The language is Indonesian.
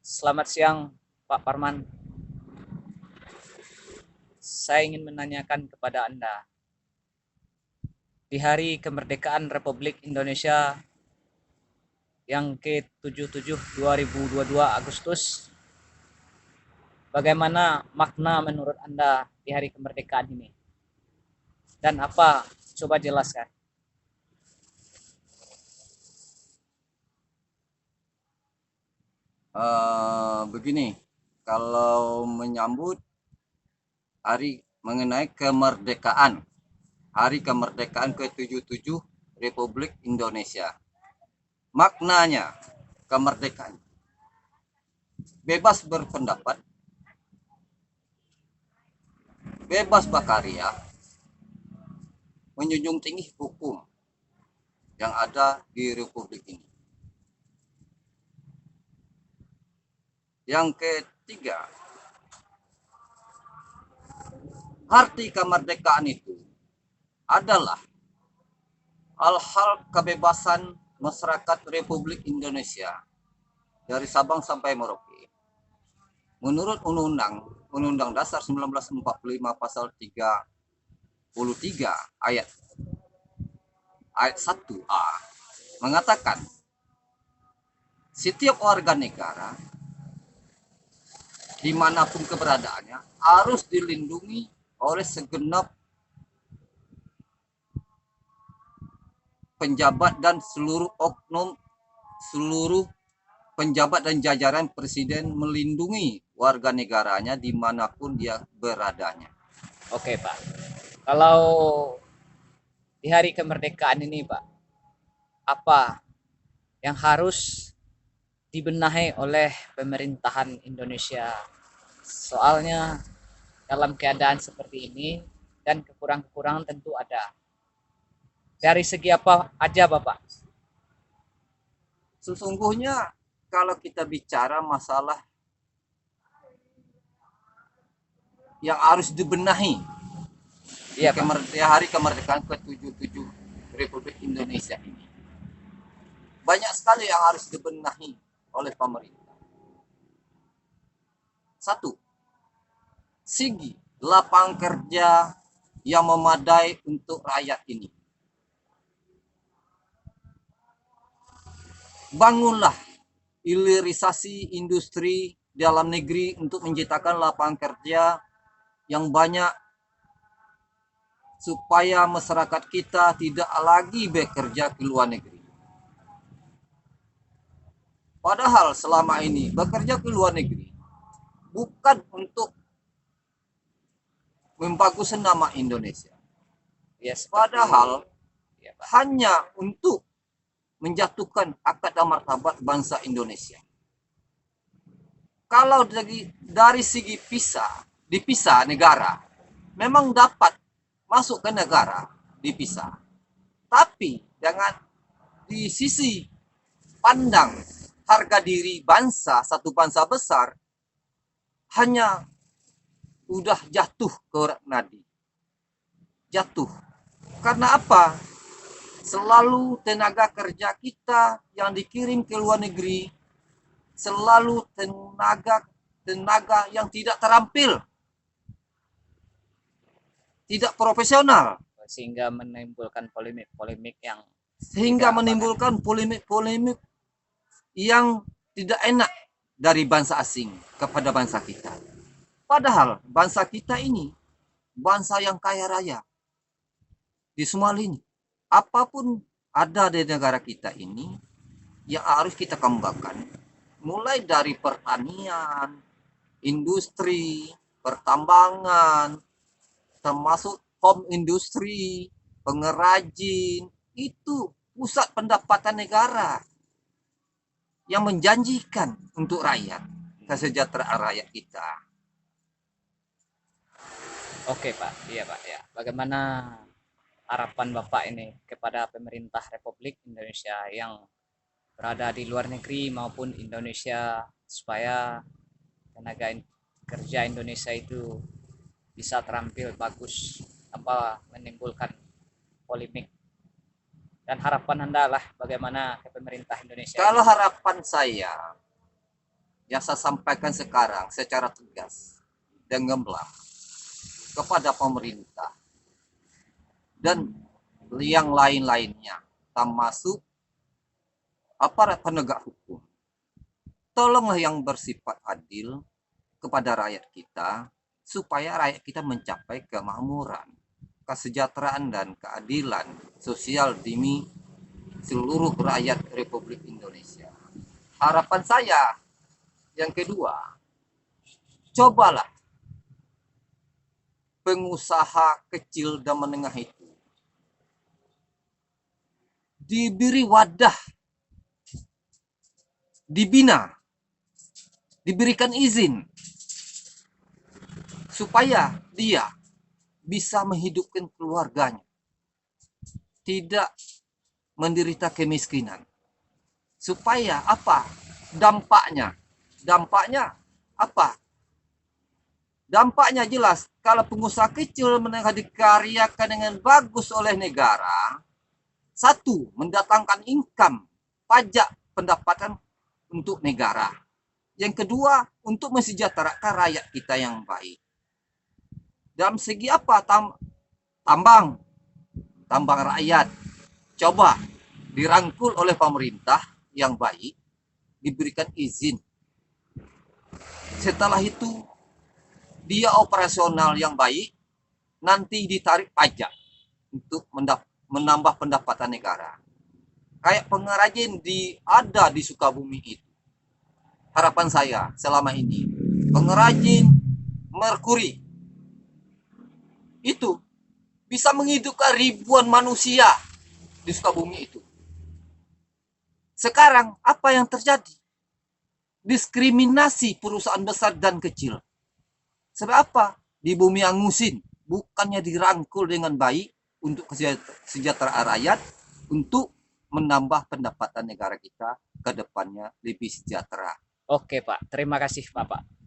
Selamat siang, Pak Parman. Saya ingin menanyakan kepada Anda, di hari kemerdekaan Republik Indonesia yang ke-77 2022 Agustus, bagaimana makna menurut Anda di hari kemerdekaan ini? Dan apa? Coba jelaskan. Begini, kalau menyambut mengenai kemerdekaan, Hari Kemerdekaan ke-77 Republik Indonesia. Maknanya, kemerdekaan bebas berpendapat, bebas berkarya, menjunjung tinggi hukum yang ada di Republik ini. Yang ketiga, arti kemerdekaan itu adalah hal-hal kebebasan masyarakat Republik Indonesia dari Sabang sampai Merauke. Menurut Undang-Undang Dasar 1945 pasal 33 ayat 1A mengatakan setiap warga negara dimanapun keberadaannya harus dilindungi oleh segenap penjabat dan seluruh penjabat dan jajaran presiden melindungi warga negaranya dimanapun dia beradanya. Oke, Pak. Kalau di hari kemerdekaan ini, Pak, apa yang harus dibenahi oleh pemerintahan Indonesia? Soalnya dalam keadaan seperti ini dan kekurangan-kekurangan tentu ada. Dari segi apa aja, Bapak? Sesungguhnya kalau kita bicara masalah yang harus dibenahi di Iya, Pak. Hari Kemerdekaan ke-77 Republik Indonesia ini, banyak sekali yang harus dibenahi oleh pemerintah. Satu, segi lapangan kerja yang memadai untuk rakyat ini. Bangunlah hilirisasi industri dalam negeri untuk menciptakan lapangan kerja yang banyak supaya masyarakat kita tidak lagi bekerja ke luar negeri. Padahal selama ini bekerja ke luar negeri bukan untuk membaguskan nama Indonesia. Ya seperti Padahal ya, Pak. hanya untuk menjatuhkan harkat dan martabat bangsa Indonesia. Kalau dari segi dipisah negara, memang dapat masuk ke negara dipisah. Tapi dengan di sisi pandang harga diri bangsa, satu bangsa besar, hanya udah jatuh ke nadi. Jatuh. Karena apa? Selalu tenaga kerja kita yang dikirim ke luar negeri selalu tenaga yang tidak terampil, tidak profesional, Sehingga menimbulkan polemik-polemik yang sehingga tidak apa kan. menimbulkan polemik-polemik yang tidak enak dari bangsa asing kepada bangsa kita. Padahal bangsa kita ini bangsa yang kaya raya di semua lini. Apapun ada di negara kita ini yang harus kita kembangkan. Mulai dari pertanian, industri, pertambangan, termasuk home industri, pengrajin, itu pusat pendapatan negara yang menjanjikan untuk rakyat, kesejahteraan rakyat kita. Oke, Pak. Iya, Pak, ya. Bagaimana harapan Bapak ini kepada pemerintah Republik Indonesia yang berada di luar negeri maupun Indonesia supaya tenaga kerja Indonesia itu bisa terampil bagus tanpa menimbulkan polemik, dan harapan Anda lah bagaimana ke pemerintah Indonesia ini. Kalau harapan saya yang saya sampaikan sekarang secara tegas dan gamblang kepada pemerintah dan yang lain-lainnya, termasuk aparat penegak hukum. Tolonglah yang bersifat adil kepada rakyat kita, supaya rakyat kita mencapai kemakmuran, kesejahteraan, dan keadilan sosial demi seluruh rakyat Republik Indonesia. Harapan saya yang kedua, cobalah pengusaha kecil dan menengah itu diberi wadah, dibina, diberikan izin supaya dia bisa menghidupkan keluarganya, tidak menderita kemiskinan. Supaya apa? Dampaknya apa? Dampaknya jelas, kalau pengusaha kecil menengah dikaryakan dengan bagus oleh negara, satu, mendatangkan income, pajak pendapatan untuk negara. Yang kedua, untuk mensejahterakan rakyat kita yang baik. Dalam segi apa? Tambang rakyat. Coba dirangkul oleh pemerintah yang baik, diberikan izin. Setelah itu, dia operasional yang baik, nanti ditarik pajak untuk menambah pendapatan negara. Kayak pengrajin ada di Sukabumi itu. Harapan saya selama ini, pengrajin merkuri itu bisa menghidupkan ribuan manusia di Sukabumi itu. Sekarang apa yang terjadi? Diskriminasi perusahaan besar dan kecil. Sebab apa? Di bumi angusin, bukannya dirangkul dengan baik untuk kesejahteraan rakyat, untuk menambah pendapatan negara kita ke depannya lebih sejahtera. Oke Pak, terima kasih Bapak.